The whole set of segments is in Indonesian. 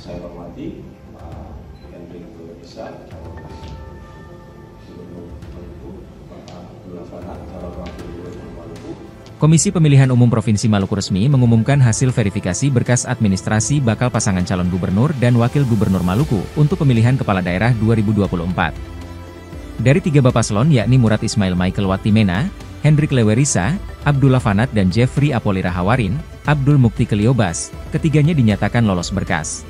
saya hormati Pak Hendrik Lewerisa, calon Gubernur Maluku, Pak Abdullah Fanat, calon Wakil Gubernur Maluku. Komisi Pemilihan Umum Provinsi Maluku resmi mengumumkan hasil verifikasi berkas administrasi bakal pasangan calon gubernur dan wakil gubernur Maluku untuk pemilihan kepala daerah 2024. Dari 3 paslon yakni Murad Ismail Michael Watimena, Hendrik Lewerisa, Abdullah Fanat dan Jeffrey Apolira Hawarin, Abdul Mukti Keliobas, ketiganya dinyatakan lolos berkas.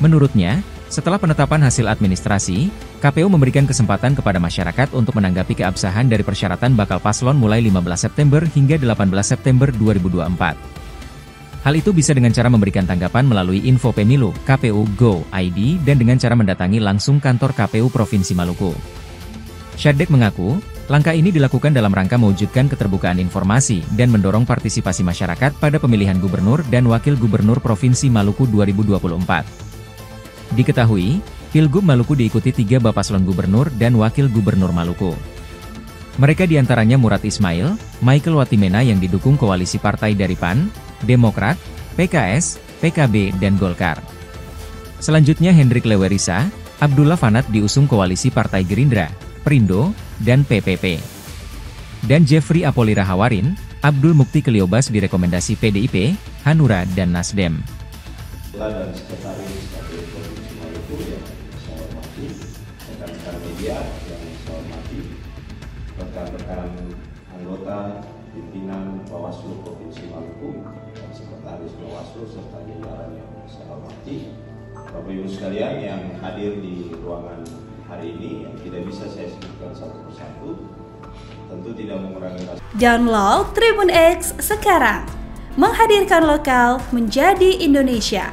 Menurutnya, setelah penetapan hasil administrasi, KPU memberikan kesempatan kepada masyarakat untuk menanggapi keabsahan dari persyaratan bakal paslon mulai 15 September hingga 18 September 2024. Hal itu bisa dengan cara memberikan tanggapan melalui info pemilu, KPU Go ID dan dengan cara mendatangi langsung kantor KPU Provinsi Maluku. Syadek mengaku, langkah ini dilakukan dalam rangka mewujudkan keterbukaan informasi dan mendorong partisipasi masyarakat pada pemilihan gubernur dan wakil gubernur Provinsi Maluku 2024. Diketahui, Pilgub Maluku diikuti 3 paslon gubernur dan wakil gubernur Maluku. Mereka diantaranya Murad Ismail, Michael Watimena yang didukung koalisi partai dari PAN, Demokrat, PKS, PKB dan Golkar. Selanjutnya Hendrik Lewerisa, Abdullah Fanat diusung koalisi partai Gerindra, Perindo, dan PPP. Dan Jeffrey Apolira Hawarin, Abdul Mukti Keliobas direkomendasi PDIP, Hanura dan Nasdem. Dan Sekretaris KPU Provinsi Maluku yang saya hormati, rekan-rekan media yang saya hormati, rekan-rekan anggota pimpinan Bawaslu Provinsi Maluku dan Sekretaris Bawaslu serta jajaran yang saya hormati, Bapak Ibu sekalian yang hadir di ruangan hari ini yang tidak bisa saya sebutkan satu persatu, tentu tidak mengurangi rasa. Download Tribun X sekarang, menghadirkan lokal menjadi Indonesia.